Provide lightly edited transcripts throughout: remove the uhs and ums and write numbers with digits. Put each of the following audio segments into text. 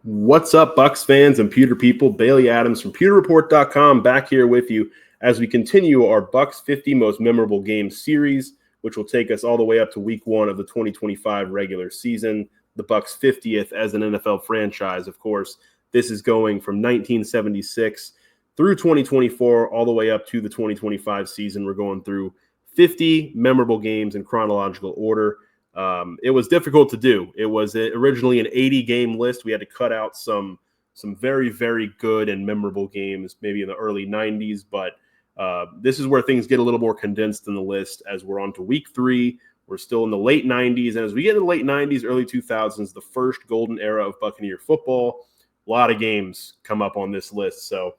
What's up, Bucs fans and Pewter people? Bailey Adams from PewterReport.com back here with you as we continue our Bucs 50 Most Memorable Games series, which will take us all the way up to Week 1 of the 2025 regular season, the Bucs 50th as an NFL franchise. Of course, this is going from 1976 through 2024 all the way up to the 2025 season. We're going through 50 memorable games in chronological order. It was difficult to do. It was originally an 80-game list. We had to cut out some very, very good and memorable games, maybe in the early 90s. But this is where things get a little more condensed in the list as we're on to Week 3. We're still in the late 90s. And as we get in the late 90s, early 2000s, the first golden era of Buccaneer football, a lot of games come up on this list. So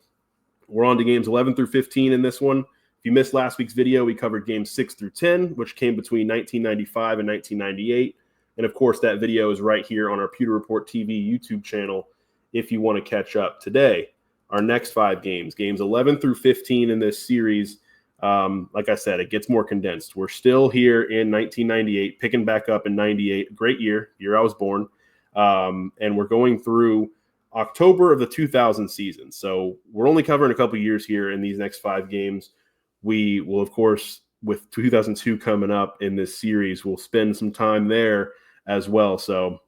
we're on to games 11 through 15 in this one. If you missed last week's video, we covered games 6 through 10, which came between 1995 and 1998. And, of course, that video is right here on our Pewter Report TV YouTube channel if you want to catch up. Today, our next 5 games, games 11 through 15 in this series, like I said, it gets more condensed. We're still here in 1998, picking back up in 98. Great year I was born. And we're going through October of the 2000 season. So we're only covering a couple years here in these next 5 games. We will, of course, with 2002 coming up in this series, we'll spend some time there as well. So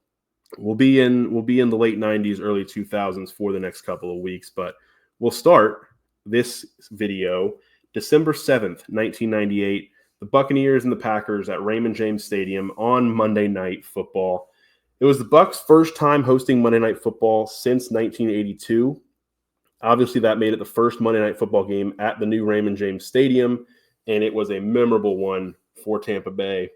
we'll be in the late 90s, early 2000s for the next couple of weeks. But we'll start this video December 7th, 1998. The Buccaneers and the Packers at Raymond James Stadium on Monday Night Football. It was the Bucs' first time hosting Monday Night Football since 1982. Obviously, that made it the first Monday Night Football game at the new Raymond James Stadium, and it was a memorable one for Tampa Bay.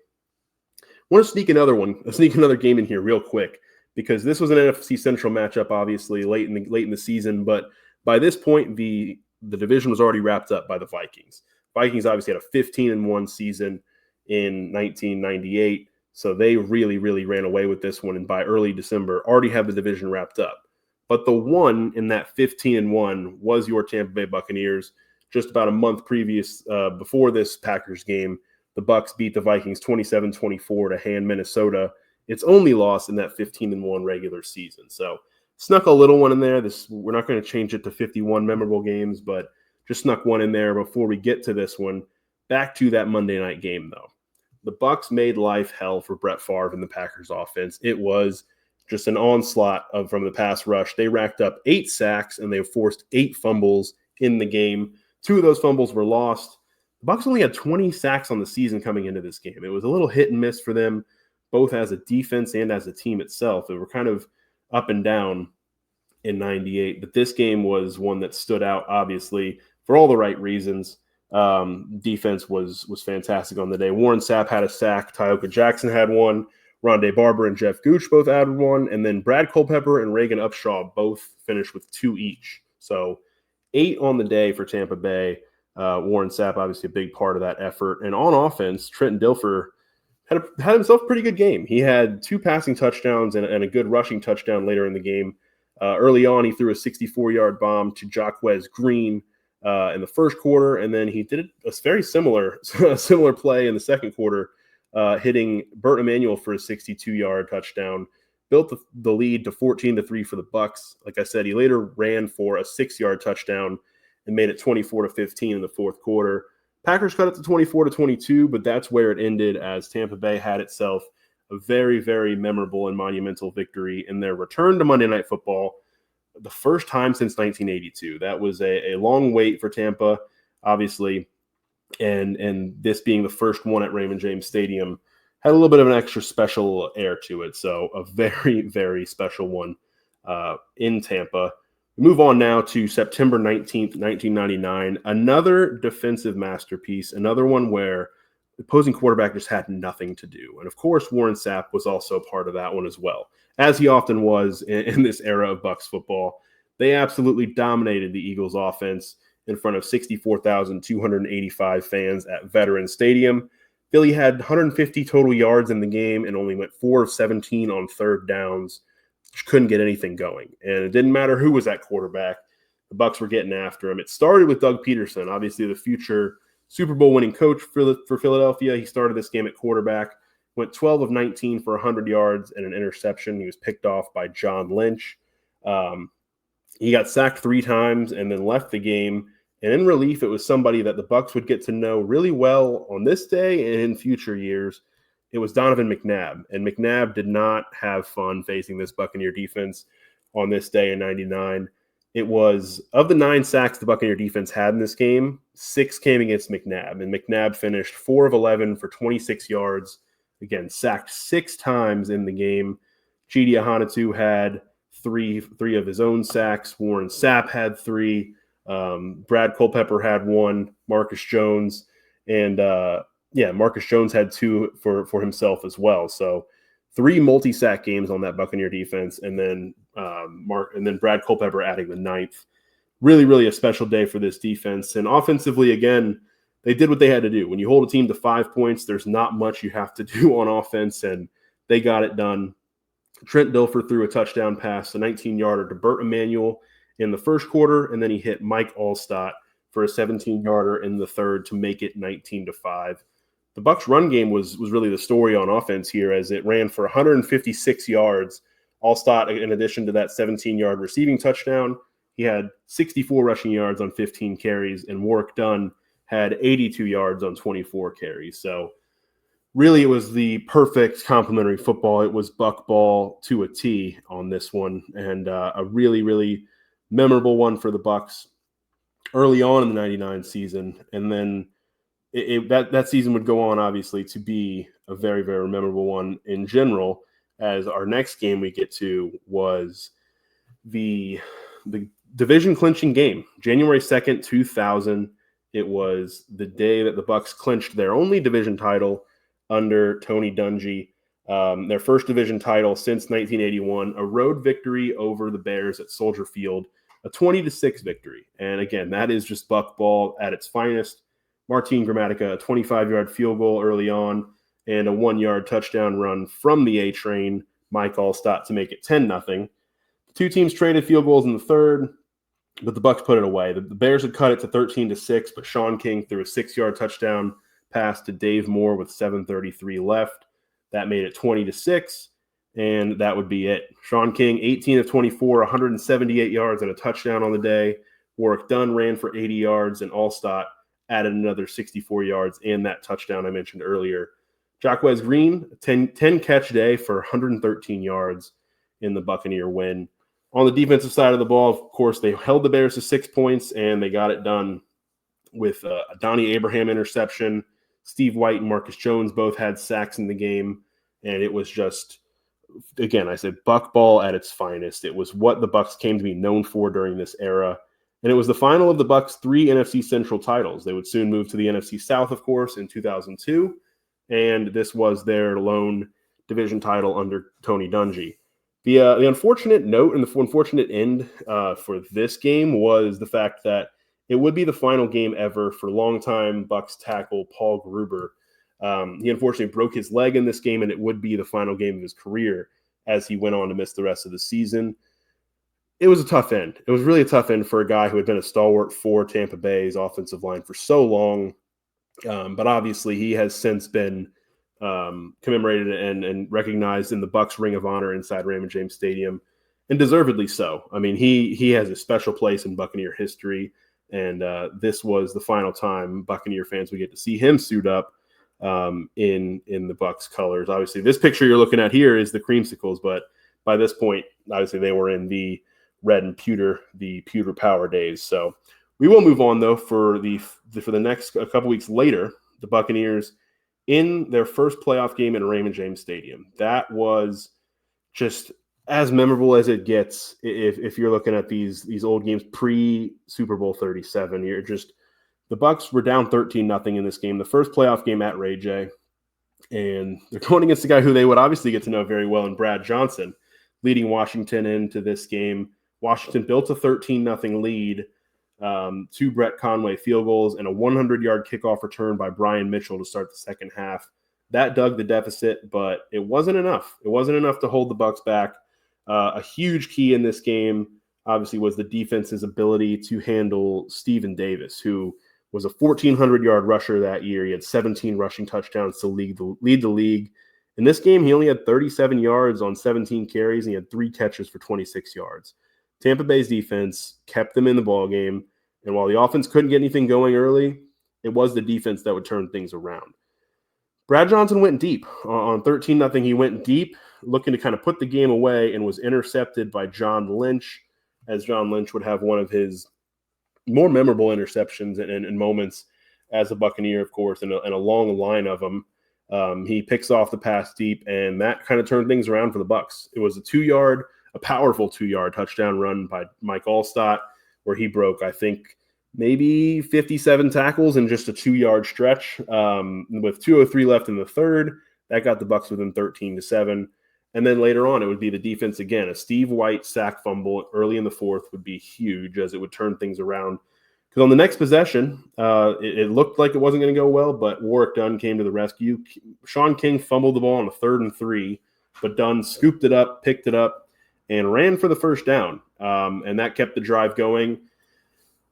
I want to sneak another game in here real quick because this was an NFC Central matchup, obviously late in the season. But by this point, the division was already wrapped up by the Vikings. Vikings obviously had a 15-1 season in 1998, so they really, really ran away with this one, and by early December, already have the division wrapped up. But the one in that 15-1 was your Tampa Bay Buccaneers. Just about a month previous, before this Packers game, the Bucs beat the Vikings 27-24 to hand Minnesota. Its only loss in that 15-1 regular season. So snuck a little one in there. We're not going to change it to 51 memorable games, but just snuck one in there before we get to this one. Back to that Monday night game, though. The Bucs made life hell for Brett Favre and the Packers offense. It was just an onslaught from the pass rush. They racked up 8 sacks, and they forced 8 fumbles in the game. 2 of those fumbles were lost. The Bucs only had 20 sacks on the season coming into this game. It was a little hit and miss for them, both as a defense and as a team itself. They were kind of up and down in 98, but this game was one that stood out, obviously, for all the right reasons. Defense was fantastic on the day. Warren Sapp had a sack. Tyoka Jackson had one. Rondé Barber and Jeff Gooch both added one, and then Brad Culpepper and Reagan Upshaw both finished with 2 each. So 8 on the day for Tampa Bay. Warren Sapp, obviously a big part of that effort. And on offense, Trenton Dilfer had himself a pretty good game. He had 2 passing touchdowns and a good rushing touchdown later in the game. Early on, he threw a 64-yard bomb to Jaquez Green in the first quarter, and then he did a very similar play in the second quarter, hitting Burt Emanuel for a 62-yard touchdown, built the lead to 14-3 for the Bucs. Like I said, he later ran for a 6-yard touchdown and made it 24-15 in the fourth quarter. Packers cut it to 24-22, but that's where it ended as Tampa Bay had itself a very, very memorable and monumental victory in their return to Monday Night Football, the first time since 1982. That was a long wait for Tampa, obviously. And this being the first one at Raymond James Stadium had a little bit of an extra special air to it. So a very, very special one in Tampa. We move on now to September 19th, 1999. Another defensive masterpiece, another one where the opposing quarterback just had nothing to do. And, of course, Warren Sapp was also part of that one as well, as he often was in this era of Bucs football. They absolutely dominated the Eagles' offense in front of 64,285 fans at Veterans Stadium. Philly had 150 total yards in the game and only went 4 of 17 on third downs. Just couldn't get anything going. And it didn't matter who was at quarterback. The Bucs were getting after him. It started with Doug Peterson, obviously the future Super Bowl winning coach for Philadelphia. He started this game at quarterback, went 12 of 19 for 100 yards and an interception. He was picked off by John Lynch. He got sacked 3 times and then left the game. And in relief, it was somebody that the Bucs would get to know really well on this day and in future years. It was Donovan McNabb. And McNabb did not have fun facing this Buccaneer defense on this day in 99. It was, of the 9 sacks the Buccaneer defense had in this game, 6 came against McNabb. And McNabb finished 4 of 11 for 26 yards. Again, sacked 6 times in the game. Chidi Ahanatu had three of his own sacks. Warren Sapp had 3. Brad Culpepper had 1. Marcus Jones. And, Marcus Jones had 2 for himself as well. So 3 multi-sack games on that Buccaneer defense, and then Brad Culpepper adding the 9th. Really, really a special day for this defense. And offensively, again, they did what they had to do. When you hold a team to 5 points, there's not much you have to do on offense, and they got it done. Trent Dilfer threw a touchdown pass, a 19-yarder to Burt Emanuel in the first quarter, and then he hit Mike Allstott for a 17-yarder in the third to make it 19-5. The Bucs' run game was really the story on offense here, as it ran for 156 yards. Allstott, in addition to that 17-yard receiving touchdown, he had 64 rushing yards on 15 carries, and Warrick Dunn had 82 yards on 24 carries. So really, it was the perfect complementary football. It was Buck ball to a T on this one, and a really, really memorable one for the Bucs early on in the 99 season. And then that season would go on, obviously, to be a very, very memorable one in general, as our next game we get to was the division clinching game, January 2nd, 2000. It was the day that the Bucs clinched their only division title under Tony Dungy, their first division title since 1981, a road victory over the Bears at Soldier Field, a 20-6 victory. And again, that is just Buck ball at its finest. Martin Gramatica, a 25-yard field goal early on, and a 1-yard touchdown run from the A-Train, Mike Allstott, to make it 10-0. The 2 teams traded field goals in the third, but the Bucs put it away. The Bears had cut it to 13-6, but Sean King threw a 6-yard touchdown pass to Dave Moore with 7:33 left. That made it 20-6, and that would be it. Sean King, 18 of 24, 178 yards and a touchdown on the day. Warrick Dunn ran for 80 yards, and Allstott added another 64 yards and that touchdown I mentioned earlier. Jacquez Green, 10 catch day for 113 yards in the Buccaneer win. On the defensive side of the ball, of course, they held the Bears to 6 points, and they got it done with a Donnie Abraham interception. Steve White and Marcus Jones both had sacks in the game, and it was just, again, I said Buck ball at its finest. It was what the Bucs came to be known for during this era. And it was the final of the Bucs' 3 NFC Central titles. They would soon move to the NFC South, of course, in 2002. And this was their lone division title under Tony Dungy. The unfortunate note and the unfortunate end for this game was the fact that it would be the final game ever for longtime Bucs tackle Paul Gruber. He unfortunately broke his leg in this game, and it would be the final game of his career as he went on to miss the rest of the season. It was a tough end. It was really a tough end for a guy who had been a stalwart for Tampa Bay's offensive line for so long. But obviously he has since been commemorated and recognized in the Bucs Ring of Honor inside Raymond James Stadium, and deservedly so. I mean, he has a special place in Buccaneer history, and this was the final time Buccaneer fans would get to see him suit up in the Bucs colors. Obviously, this picture you're looking at here is the Creamsicles, but by this point, obviously they were in the red and pewter, the Pewter Power days. So we will move on, though, for the next a couple weeks later, the Buccaneers in their first playoff game in Raymond James Stadium. That was just as memorable as it gets. If you're looking at these old games pre-Super Bowl 37, you're just, the Bucs were down 13-0 in this game, the first playoff game at Ray J, and they're going against a guy who they would obviously get to know very well in Brad Johnson, leading Washington into this game. Washington built a 13-0 lead, 2 Brett Conway field goals, and a 100-yard kickoff return by Brian Mitchell to start the second half. That dug the deficit, but it wasn't enough. It wasn't enough to hold the Bucs back. A huge key in this game, obviously, was the defense's ability to handle Steven Davis, who was a 1,400-yard rusher that year. He had 17 rushing touchdowns to lead the league. In this game, he only had 37 yards on 17 carries, and he had 3 catches for 26 yards. Tampa Bay's defense kept them in the ball game, and while the offense couldn't get anything going early, it was the defense that would turn things around. Brad Johnson went deep on 13-0. He went deep, looking to kind of put the game away, and was intercepted by John Lynch, as John Lynch would have one of his more memorable interceptions and moments as a Buccaneer, of course, and a long line of them. He picks off the pass deep, and that kind of turned things around for the Bucs. It was a powerful 2-yard touchdown run by Mike Allstott, where he broke, I think, maybe 57 tackles in just a 2-yard stretch. With 2:03 left in the third, that got the Bucs within 13-7. And then later on, it would be the defense again. A Steve White sack fumble early in the fourth would be huge, as it would turn things around. Because on the next possession, it looked like it wasn't going to go well, but Warrick Dunn came to the rescue. Sean King fumbled the ball on a 3rd and 3, but Dunn scooped it up, picked it up, and ran for the first down. And that kept the drive going.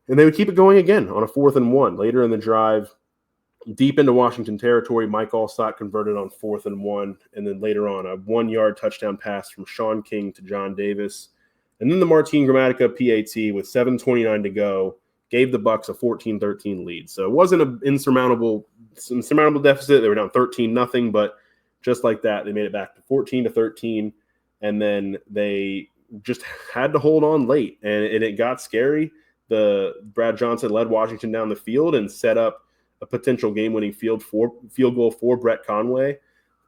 And they would keep it going again on a 4th and 1. Later in the drive, deep into Washington territory, Mike Allstott converted on 4th and 1. And then later on, a 1-yard touchdown pass from Sean King to John Davis. And then the Martin Gramatica PAT with 7:29 to go gave the Bucs a 14-13 lead. So it wasn't an insurmountable deficit. They were down 13-0, but just like that, they made it back to 14-13. And then they just had to hold on late. And it got scary. Brad Johnson led Washington down the field and set up a potential game-winning field goal for Brett Conway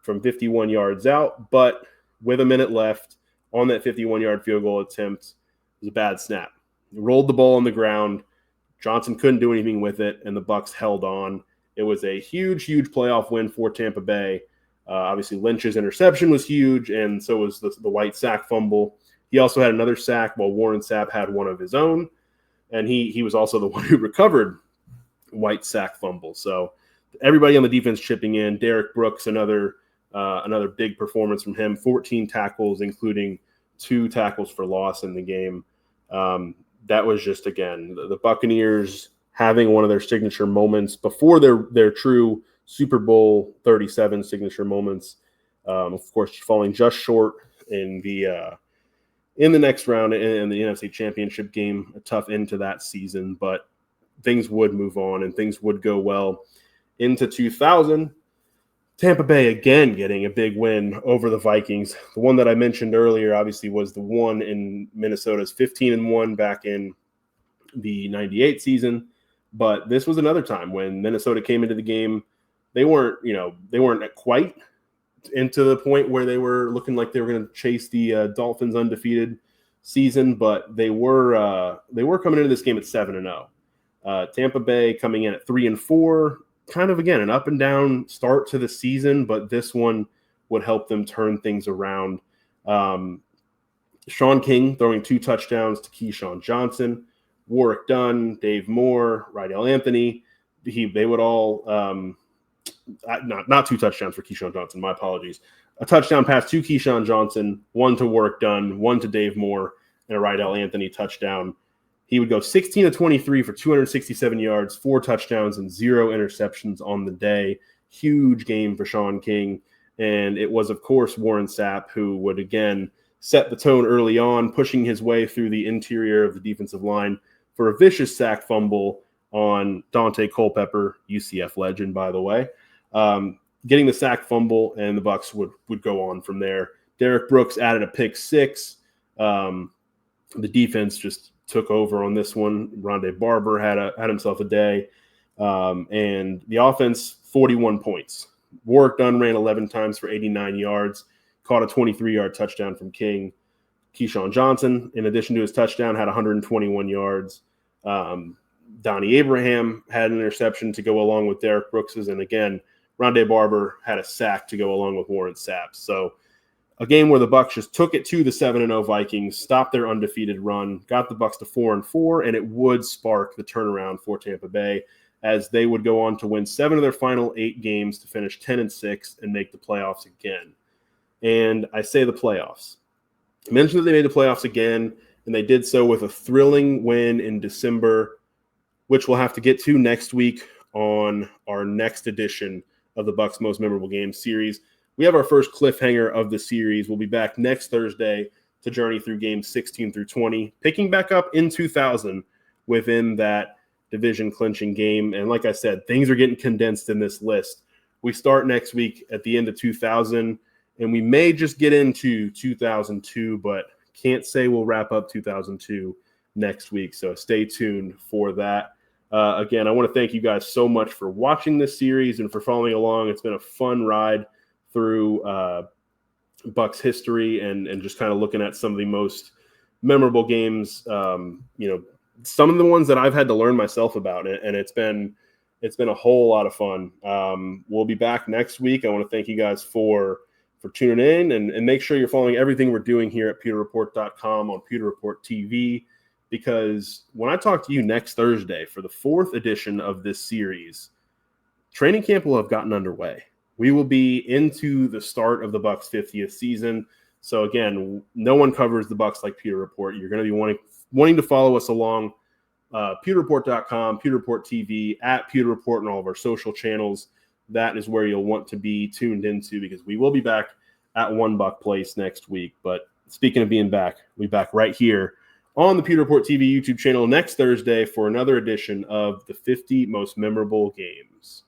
from 51 yards out. But with a minute left on that 51-yard field goal attempt, it was a bad snap. He rolled the ball on the ground. Johnson couldn't do anything with it, and the Bucs held on. It was a huge, huge playoff win for Tampa Bay. Obviously, Lynch's interception was huge, and so was the White sack fumble. He also had another sack while Warren Sapp had one of his own, and he was also the one who recovered White sack fumble. So everybody on the defense chipping in. Derek Brooks, another big performance from him, 14 tackles, including 2 tackles for loss in the game. That was just, again, the Buccaneers having one of their signature moments before their true Super Bowl 37 signature moments. Of course, falling just short in the next round in the NFC Championship game, a tough end to that season, but things would move on and things would go well into 2000. Tampa Bay again getting a big win over the Vikings. The one that I mentioned earlier, obviously, was the one in Minnesota's 15-1 back in the 98 season. But this was another time when Minnesota came into the game. They weren't quite into the point where they were looking like they were going to chase the Dolphins' undefeated season, but they were coming into this game at 7-0. Tampa Bay coming in at 3-4. Kind of, again, an up and down start to the season, but this one would help them turn things around. Sean King throwing 2 touchdowns to Keyshawn Johnson, Warrick Dunn, Dave Moore, Rydell Anthony. They would all not 2 touchdowns for Keyshawn Johnson. My apologies. A touchdown pass to Keyshawn Johnson, 1 to Warrick Dunn, 1 to Dave Moore, and a Rydell Anthony touchdown. He would go 16-23 for 267 yards, 4 touchdowns, and 0 interceptions on the day. Huge game for Sean King. And it was, of course, Warren Sapp who would, again, set the tone early on, pushing his way through the interior of the defensive line for a vicious sack fumble on Dante Culpepper, UCF legend, by the way. Getting the sack fumble, and the Bucs would go on from there. Derek Brooks added a pick 6. The defense just took over on this one. Rondé Barber had himself a day. And the offense, 41 points. Warrick Dunn ran 11 times for 89 yards, caught a 23-yard touchdown from King. Keyshawn Johnson, in addition to his touchdown, had 121 yards. Donnie Abraham had an interception to go along with Derek Brooks's. And again, Rondé Barber had a sack to go along with Warren Sapp. So a game where the Bucs just took it to the 7-0 Vikings, stopped their undefeated run, got the Bucs to 4-4, and it would spark the turnaround for Tampa Bay as they would go on to win 7 of their final 8 games to finish 10-6 and make the playoffs again. And I say the playoffs. I mentioned that they made the playoffs again, and they did so with a thrilling win in December, which we'll have to get to next week on our next edition of the Bucs Most Memorable Games series. We have our first cliffhanger of the series. We'll be back next Thursday to journey through games 16 through 20, picking back up in 2000 within that division clinching game. And like I said, things are getting condensed in this list. We start next week at the end of 2000, and we may just get into 2002, but can't say we'll wrap up 2002 next week. So stay tuned for that. Again, I want to thank you guys so much for watching this series and for following along. It's been a fun ride through Bucs history and just kind of looking at some of the most memorable games, some of the ones that I've had to learn myself about, and it's been a whole lot of fun. We'll be back next week. I want to thank you guys for tuning in and make sure you're following everything we're doing here at pewterreport.com on Pewter Report TV, because when I talk to you next Thursday for the 4th edition of this series, training camp will have gotten underway. We will be into the start of the Bucs 50th season. So again, no one covers the Bucs like Pewter Report. You're going to be wanting to follow us along. PewterReport.com, Pewter Report TV, at Pewter Report, and all of our social channels. That is where you'll want to be tuned into, because we will be back at One Buck Place next week. But speaking of being back, we'll be back right here on the Pewter Report TV YouTube channel next Thursday for another edition of the 50 Most Memorable Games.